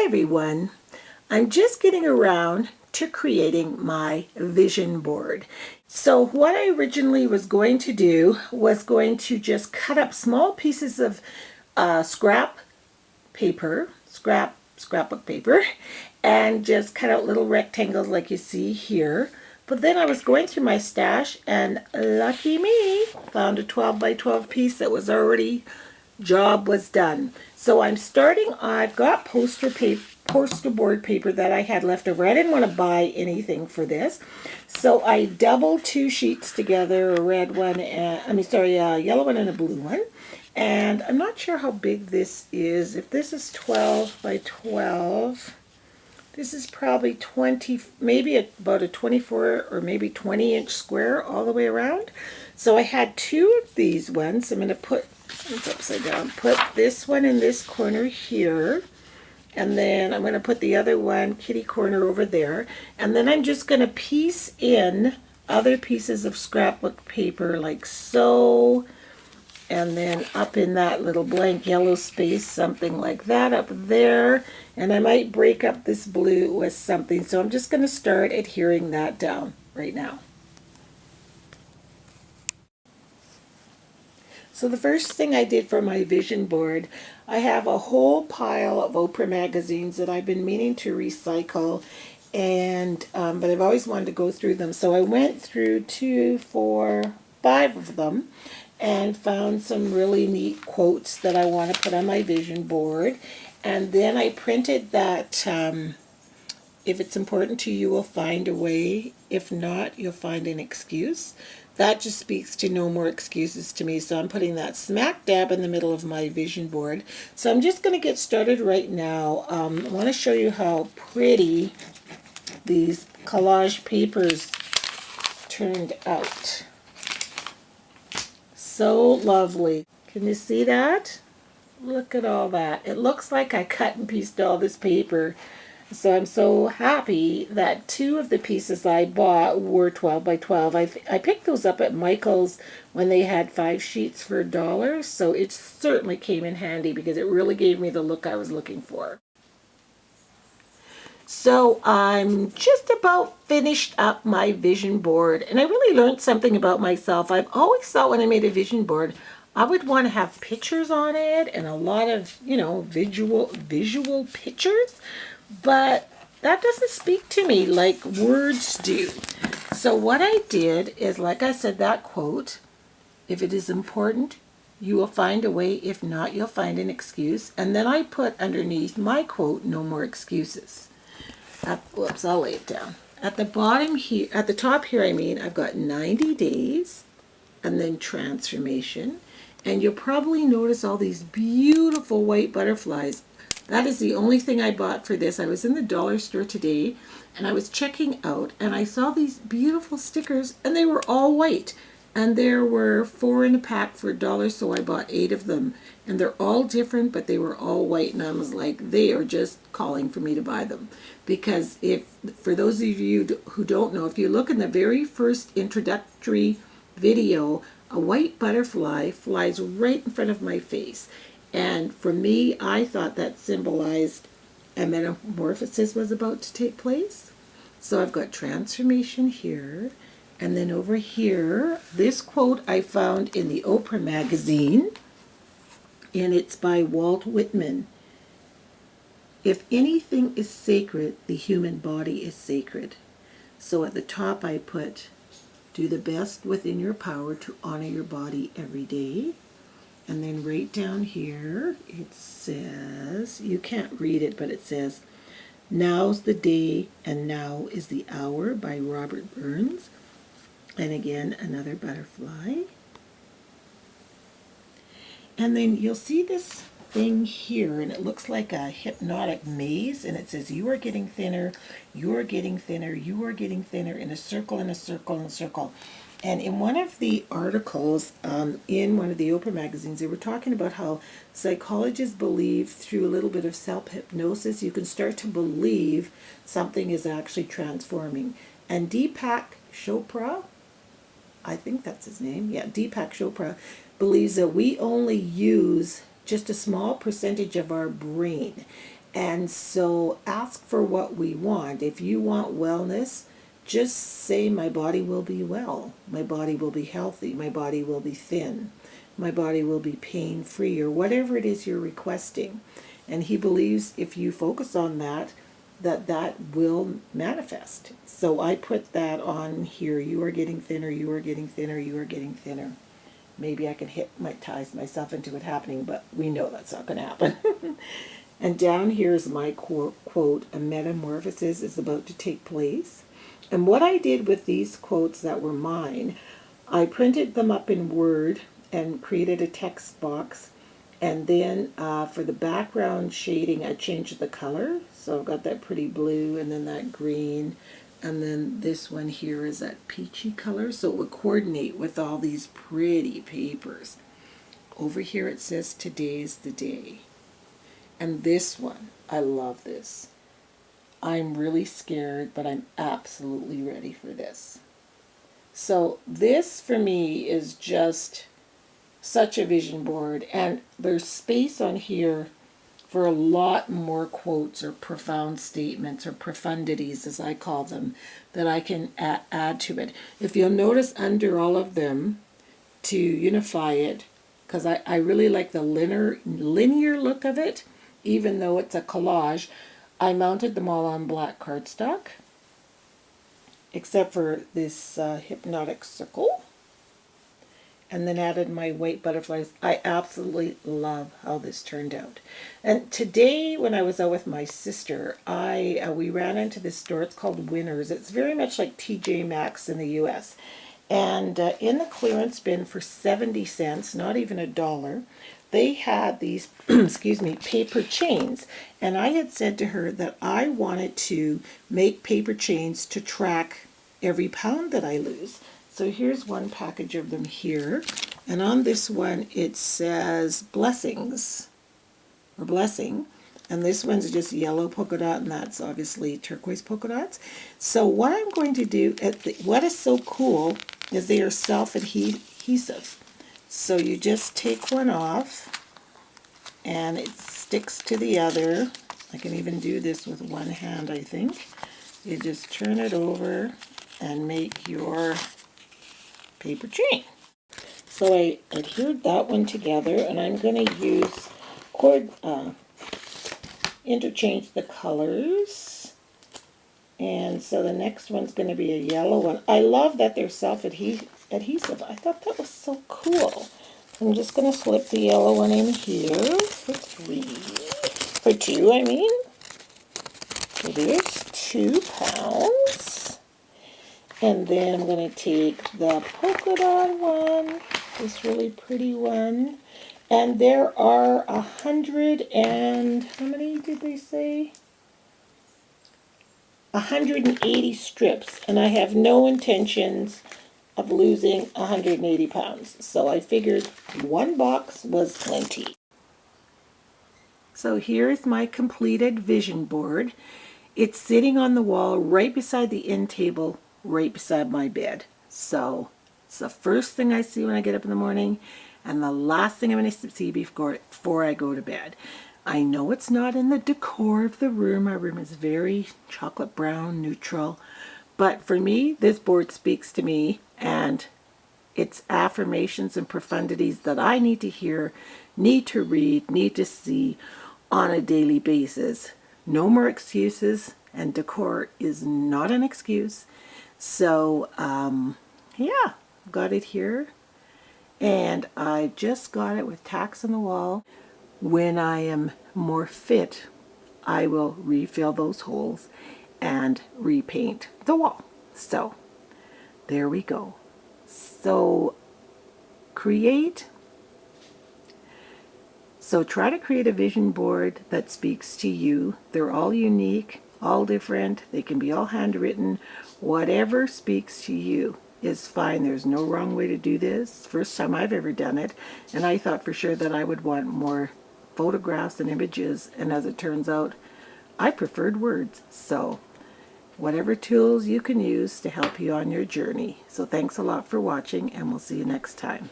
Hi everyone, I'm just getting around to creating my vision board. So what I originally was going to do was going to just cut up small pieces of scrapbook paper, and just cut out little rectangles like you see here. But then I was going through my stash and lucky me, found a 12 by 12 piece that was already, job was done. So I'm starting, I've got poster board paper that I had left over. I didn't want to buy anything for this. So I doubled two sheets together, a red one, and, a yellow one and a blue one. And I'm not sure how big this is. If this is 12 by 12, this is probably 20, maybe about a 24 or maybe 20-inch square all the way around. So I had two of these ones. I'm going to put, it's upside down, put this one in this corner here. And then I'm going to put the other one, kitty corner, over there. And then I'm just going to piece in other pieces of scrapbook paper like so. And then up in that little blank yellow space, something like that up there. And I might break up this blue with something. So I'm just going to start adhering that down right now. So the first thing I did for my vision board, I have a whole pile of Oprah magazines that I've been meaning to recycle, and but I've always wanted to go through them. So I went through 2, 4, 5 of them and found some really neat quotes that I want to put on my vision board. And then I printed that if it's important to you, you will find a way. If not, you'll find an excuse. That just speaks to no more excuses to me. So I'm putting that smack dab in the middle of my vision board. So I'm just going to get started right now. I want to show you how pretty these collage papers turned out. So lovely. Can you see that? Look at all that. It looks like I cut and pieced all this paper. So I'm so happy that two of the pieces I bought were 12 by 12. I picked those up at Michael's when they had 5 sheets for $1. So it certainly came in handy because it really gave me the look I was looking for. So I'm just about finished up my vision board, and I really learned something about myself. I've always thought when I made a vision board, I would want to have pictures on it and a lot of, visual pictures, but that doesn't speak to me like words do. So what I did is, like I said, that quote, if it is important, you will find a way. If not, you'll find an excuse. And then I put underneath my quote, no more excuses. Whoops, I'll lay it down. At the bottom here, at the top here, I've got 90 days and then transformation. And you'll probably notice all these beautiful white butterflies. That is the only thing I bought for this. I was in the dollar store today and I was checking out and I saw these beautiful stickers and they were all white. And there were 4 in a pack for $1, so I bought 8 of them. And they're all different, but they were all white. And I was like, they are just calling for me to buy them. Because for those of you who don't know, if you look in the very first introductory video, a white butterfly flies right in front of my face. And for me, I thought that symbolized a metamorphosis was about to take place. So I've got transformation here. And then over here, this quote I found in the Oprah magazine, and it's by Walt Whitman. If anything is sacred, the human body is sacred. So at the top I put, do the best within your power to honor your body every day. And then right down here, it says, you can't read it, but it says, now's the day and now is the hour, by Robert Burns. And again, another butterfly. And then you'll see this thing here, and it looks like a hypnotic maze, and it says, you are getting thinner, you are getting thinner, you are getting thinner, in a circle, in a circle, in a circle. And in one of the articles in one of the Oprah magazines, they were talking about how psychologists believe through a little bit of self-hypnosis, you can start to believe something is actually transforming. And Deepak Chopra, I think that's his name, yeah, Deepak Chopra, believes that we only use just a small percentage of our brain. And so ask for what we want. If you want wellness, just say, my body will be well, my body will be healthy, my body will be thin, my body will be pain free, or whatever it is you're requesting. And he believes if you focus on that, that will manifest. So I put that on here. You are getting thinner, you are getting thinner, you are getting thinner. Maybe I can hypnotize myself into it happening, but we know that's not going to happen. And down here is my quote, a metamorphosis is about to take place. And what I did with these quotes that were mine, I printed them up in Word and created a text box. And then for the background shading, I changed the color. So I've got that pretty blue and then that green. And then this one here is that peachy color. So it would coordinate with all these pretty papers. Over here it says today's the day. And this one, I love this. I'm really scared, but I'm absolutely ready for this. So this for me is just such a vision board, and there's space on here for a lot more quotes or profound statements or profundities, as I call them, that I can add to it. If you'll notice under all of them, to unify it, because I really like the linear look of it, even though it's a collage, I mounted them all on black cardstock, except for this hypnotic circle, and then added my white butterflies. I absolutely love how this turned out. And today, when I was out with my sister, we ran into this store. It's called Winners. It's very much like TJ Maxx in the U.S. And in the clearance bin for 70 cents, not even $1, they had these, excuse me, paper chains. And I had said to her that I wanted to make paper chains to track every pound that I lose. So here's one package of them here. And on this one, it says blessings, or blessing. And this one's just yellow polka dot, and that's obviously turquoise polka dots. So what I'm going to do, what is so cool is they are self-adhesive. So you just take one off, and it sticks to the other. I can even do this with one hand, I think. You just turn it over and make your paper chain. So I adhered that one together, and I'm going to use interchange the colors. And so the next one's going to be a yellow one. I love that they're self-adhesive. I thought that was so cool. I'm just going to slip the yellow one in here for two, I mean. So there's 2 pounds. And then I'm going to take the polka dot one, this really pretty one. And there are 100 and, how many did they say? 180 strips. And I have no intentions of losing 180 pounds. So I figured one box was plenty. So here's my completed vision board. It's sitting on the wall right beside the end table, right beside my bed. So it's the first thing I see when I get up in the morning, and the last thing I'm going to see before I go to bed. I know it's not in the decor of the room. My room is very chocolate brown, neutral. But for me, this board speaks to me, and it's affirmations and profundities that I need to hear, need to read, need to see on a daily basis. No more excuses, and decor is not an excuse. So, yeah, got it here. And I just got it with tacks on the wall. When I am more fit, I will refill those holes and repaint the wall. So, there we go. So, try to create a vision board that speaks to you. They're all unique, all different. They can be all handwritten. Whatever speaks to you is fine. There's no wrong way to do this. First time I've ever done it, and I thought for sure that I would want more photographs and images, and as it turns out, I preferred words. So whatever tools you can use to help you on your journey. So thanks a lot for watching, and we'll see you next time.